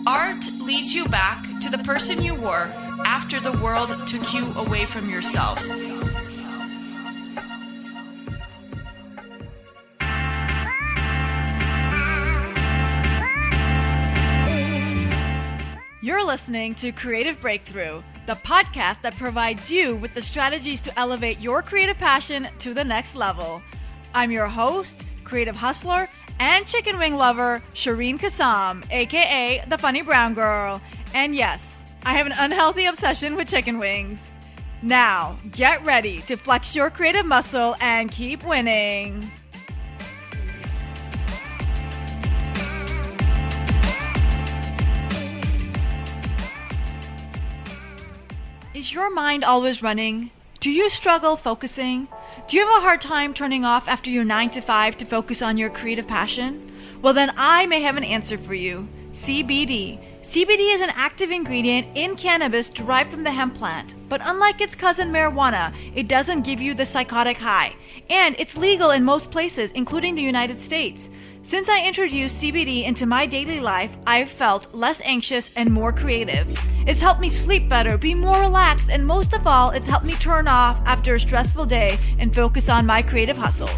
Art leads you back to the person you were after the world took you away from yourself. You're listening to Creative Breakthrough, the podcast that provides you with the strategies to elevate your creative passion to the next level. I'm your host, creative hustler, and chicken wing lover, Shereen Kassam, aka the Funny Brown Girl. And yes, I have an unhealthy obsession with chicken wings. Now, get ready to flex your creative muscle and keep winning. Is your mind always running? Do you struggle focusing? Do you have a hard time turning off after your 9 to 5 to focus on your creative passion? Well, then I may have an answer for you. CBD. CBD is an active ingredient in cannabis derived from the hemp plant. But unlike its cousin marijuana, it doesn't give you the psychotic high. And it's legal in most places, including the United States. Since I introduced CBD into my daily life, I've felt less anxious and more creative. It's helped me sleep better, be more relaxed, and most of all, it's helped me turn off after a stressful day and focus on my creative hustles.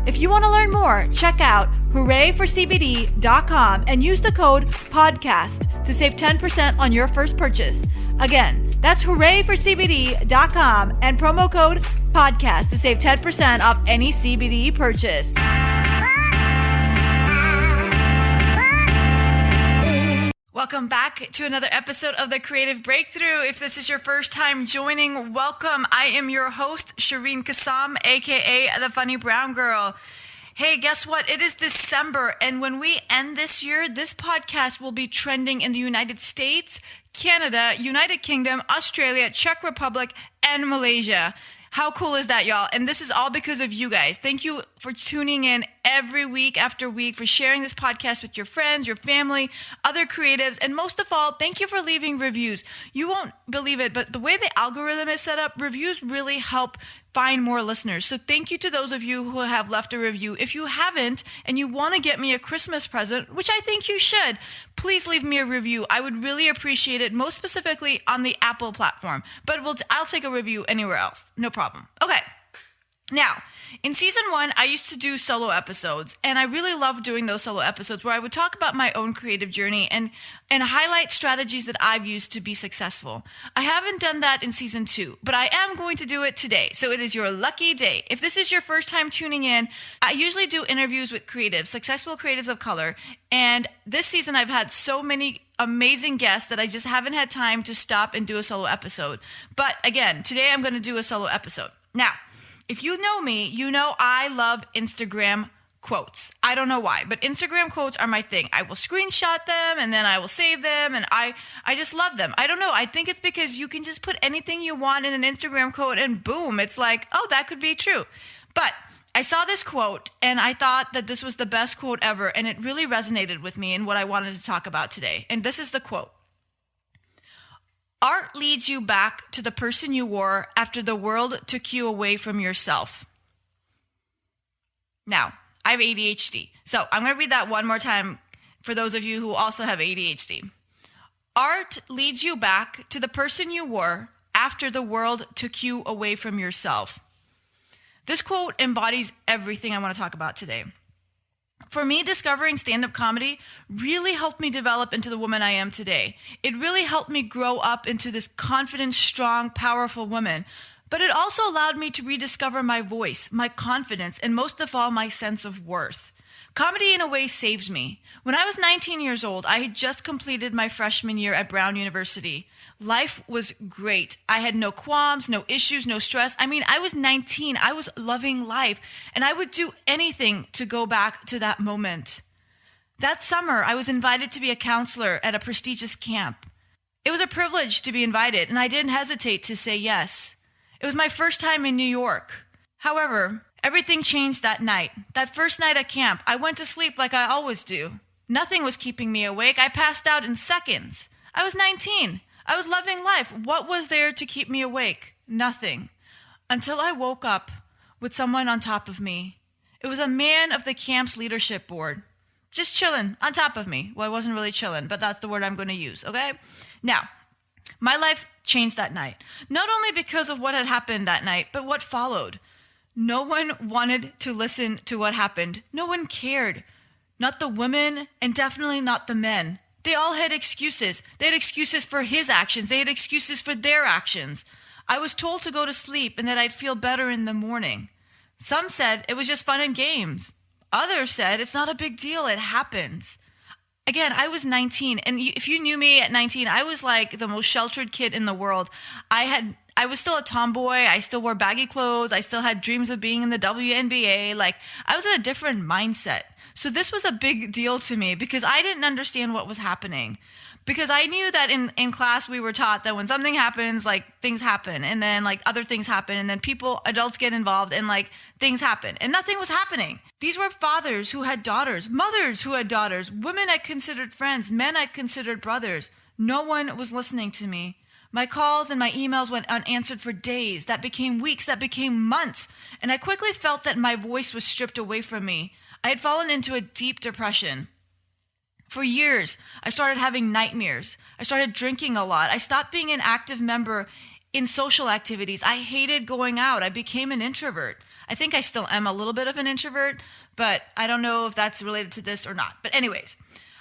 If you want to learn more, check out hoorayforcbd.com and use the code PODCAST to save 10% on your first purchase. Again, that's hoorayforcbd.com and promo code PODCAST to save 10% off any CBD purchase. Welcome back to another episode of The Creative Breakthrough. If this is your first time joining, welcome. I am your host, Shereen Kassam, aka the Funny Brown Girl. Hey, guess what? It is December, and when we end this year, this podcast will be trending in the United States, Canada, United Kingdom, Australia, Czech Republic, and Malaysia. How cool is that, y'all? And this is all because of you guys. Thank you for tuning in every week after week, for sharing this podcast with your friends, your family, other creatives, and most of all, thank you for leaving reviews. You won't believe it, but the way the algorithm is set up, reviews really help find more listeners. So thank you to those of you who have left a review. If you haven't and you want to get me a Christmas present, which I think you should, please leave me a review. I would really appreciate it, most specifically on the Apple platform. But I'll take a review anywhere else. No problem. Okay. Now, in season 1, I used to do solo episodes, and I really loved doing those solo episodes where I would talk about my own creative journey and highlight strategies that I've used to be successful. I haven't done that in season 2, but I am going to do it today. So it is your lucky day. If this is your first time tuning in, I usually do interviews with creatives, successful creatives of color, and this season I've had so many amazing guests that I just haven't had time to stop and do a solo episode. But again, today I'm going to do a solo episode. Now, if you know me, you know I love Instagram quotes. I don't know why, but Instagram quotes are my thing. I will screenshot them and then I will save them, and I just love them. I don't know. I think it's because you can just put anything you want in an Instagram quote and boom, it's like, oh, that could be true. But I saw this quote and I thought that this was the best quote ever, and it really resonated with me and what I wanted to talk about today. And this is the quote. Art leads you back to the person you were after the world took you away from yourself. Now, I have ADHD, so I'm going to read that one more time for those of you who also have ADHD. Art leads you back to the person you were after the world took you away from yourself. This quote embodies everything I want to talk about today. For me, discovering stand-up comedy really helped me develop into the woman I am today. It really helped me grow up into this confident, strong, powerful woman. But it also allowed me to rediscover my voice, my confidence, and most of all, my sense of worth. Comedy, in a way, saves me. When I was 19 years old, I had just completed my freshman year at Brown University. Life was great. I had no qualms, no issues, no stress. I mean, I was 19. I was loving life, and I would do anything to go back to that moment. That summer, I was invited to be a counselor at a prestigious camp. It was a privilege to be invited, and I didn't hesitate to say yes. It was my first time in New York. However, everything changed that night. That first night at camp, I went to sleep like I always do. Nothing was keeping me awake. I passed out in seconds. I was 19. I was loving life. What was there to keep me awake? Nothing. Until I woke up with someone on top of me. It was a man of the camp's leadership board. just chilling on top of me. Well, I wasn't really chilling, but that's the word I'm going to use, okay? Now, my life changed that night, not only because of what had happened that night, but what followed. No one wanted to listen to what happened. No one cared. Not the women, and definitely not the men. They all had excuses. They had excuses for his actions. They had excuses for their actions. I was told to go to sleep and that I'd feel better in the morning. Some said it was just fun and games. Others said it's not a big deal. It happens. Again, I was 19, and if you knew me at 19, I was like the most sheltered kid in the world. I was still a tomboy. I still wore baggy clothes. I still had dreams of being in the WNBA. Like, I was in a different mindset. So this was a big deal to me because I didn't understand what was happening. Because I knew that in class we were taught that when something happens, like, things happen, and then like other things happen, and then adults get involved, and like things happen, and nothing was happening. These were fathers who had daughters, mothers who had daughters, women I considered friends, men I considered brothers. No one was listening to me. My calls and my emails went unanswered for days. That became weeks, that became months, and I quickly felt that my voice was stripped away from me. I had fallen into a deep depression. For years, I started having nightmares. I started drinking a lot. I stopped being an active member in social activities. I hated going out. I became an introvert. I think I still am a little bit of an introvert, but I don't know if that's related to this or not. But anyways,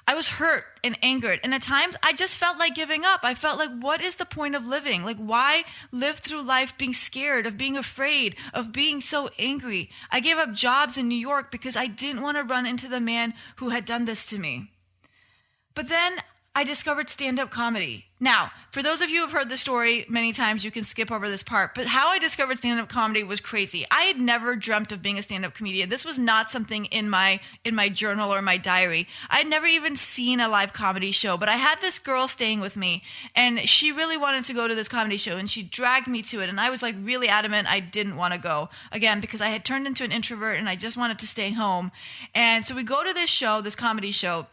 I was hurt and angered. And at times, I just felt like giving up. I felt like, what is the point of living? Like, why live through life being scared, of being afraid, of being so angry? I gave up jobs in New York because I didn't want to run into the man who had done this to me. But then I discovered stand-up comedy. Now, for those of you who have heard the story many times, you can skip over this part. But how I discovered stand-up comedy was crazy. I had never dreamt of being a stand-up comedian. This was not something in my journal or my diary. I had never even seen a live comedy show. But I had this girl staying with me, and she really wanted to go to this comedy show, and she dragged me to it. And I was like really adamant I didn't want to go, again, because I had turned into an introvert, and I just wanted to stay home. And so we go to this show, this comedy show.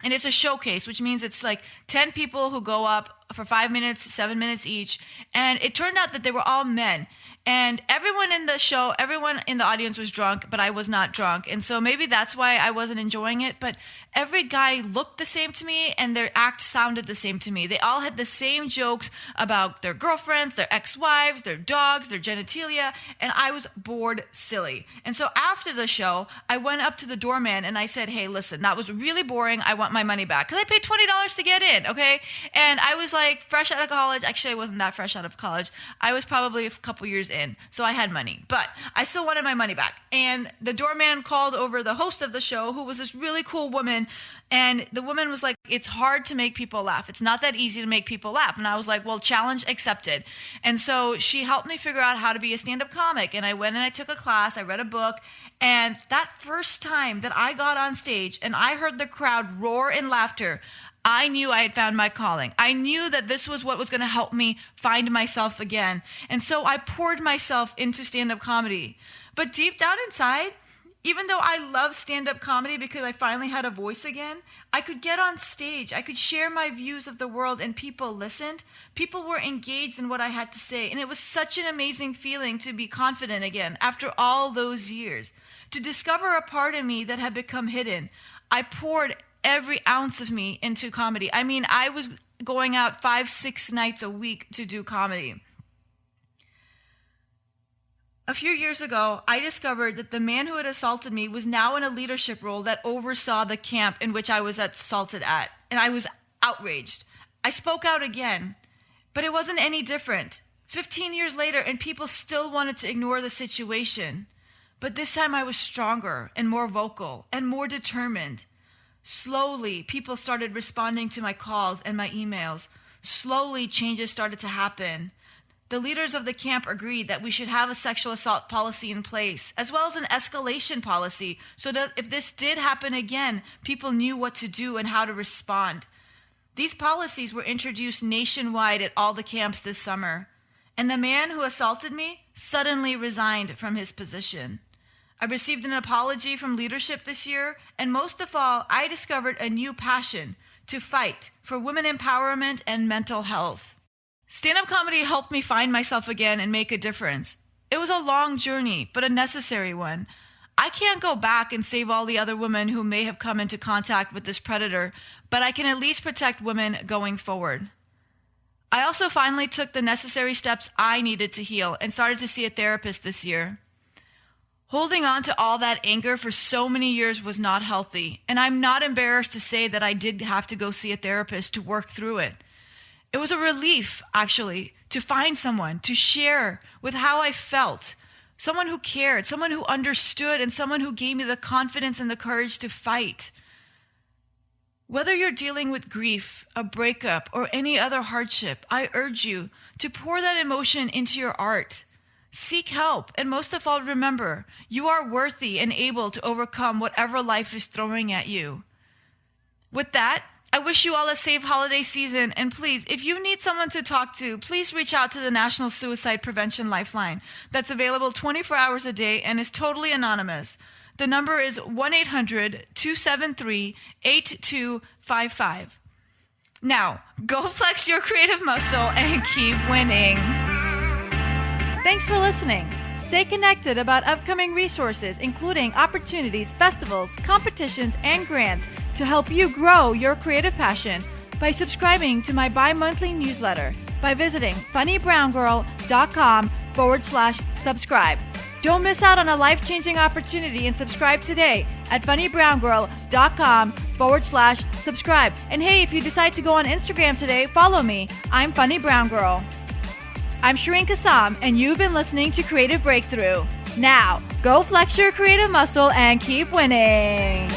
And it's a showcase, which means it's like 10 people who go up for 5 minutes, 7 minutes each. And it turned out that they were all men. And everyone in the show, everyone in the audience was drunk, but I was not drunk. And so maybe that's why I wasn't enjoying it. But every guy looked the same to me, and their act sounded the same to me. They all had the same jokes about their girlfriends, their ex-wives, their dogs, their genitalia, and I was bored silly. And so after the show, I went up to the doorman and I said, hey, listen, that was really boring. I want my money back. Because I paid $20 to get in, okay? And I was like fresh out of college. Actually, I wasn't that fresh out of college. I was probably a couple years in, so I had money. But I still wanted my money back. And the doorman called over the host of the show, who was this really cool woman. And the woman was like, it's hard to make people laugh. It's not that easy to make people laugh. And I was like, well, challenge accepted. And so she helped me figure out how to be a stand-up comic. And I went and I took a class. I read a book. And that first time that I got on stage and I heard the crowd roar in laughter, I knew I had found my calling. I knew that this was what was going to help me find myself again. And so I poured myself into stand-up comedy. But deep down inside, even though I love stand-up comedy because I finally had a voice again, I could get on stage. I could share my views of the world and people listened. People were engaged in what I had to say. And it was such an amazing feeling to be confident again after all those years. To discover a part of me that had become hidden. I poured every ounce of me into comedy. I mean, I was going out 5-6 nights a week to do comedy. A few years ago, I discovered that the man who had assaulted me was now in a leadership role that oversaw the camp in which I was assaulted at, and I was outraged. I spoke out again, but it wasn't any different. 15 years later, and people still wanted to ignore the situation. But this time I was stronger and more vocal and more determined. Slowly, people started responding to my calls and my emails. Slowly, changes started to happen. The leaders of the camp agreed that we should have a sexual assault policy in place, as well as an escalation policy, so that if this did happen again, people knew what to do and how to respond. These policies were introduced nationwide at all the camps this summer, and the man who assaulted me suddenly resigned from his position. I received an apology from leadership this year, and most of all, I discovered a new passion to fight for women empowerment and mental health. Stand-up comedy helped me find myself again and make a difference. It was a long journey, but a necessary one. I can't go back and save all the other women who may have come into contact with this predator, but I can at least protect women going forward. I also finally took the necessary steps I needed to heal and started to see a therapist this year. Holding on to all that anger for so many years was not healthy, and I'm not embarrassed to say that I did have to go see a therapist to work through it. It was a relief, actually, to find someone to share with how I felt, someone who cared, someone who understood, and someone who gave me the confidence and the courage to fight. Whether you're dealing with grief, a breakup, or any other hardship, I urge you to pour that emotion into your art. Seek help, and most of all, remember, you are worthy and able to overcome whatever life is throwing at you. With that, I wish you all a safe holiday season, and please, if you need someone to talk to, please reach out to the National Suicide Prevention Lifeline that's available 24 hours a day and is totally anonymous. The number is 1-800-273-8255. Now, go flex your creative muscle and keep winning. Thanks for listening. Stay connected about upcoming resources, including opportunities, festivals, competitions, and grants to help you grow your creative passion by subscribing to my bi-monthly newsletter by visiting funnybrowngirl.com/subscribe. Don't miss out on a life-changing opportunity and subscribe today at funnybrowngirl.com/subscribe. And hey, if you decide to go on Instagram today, follow me. I'm Funny Brown Girl. I'm Shereen Kassam, and you've been listening to Creative Breakthrough. Now, go flex your creative muscle and keep winning.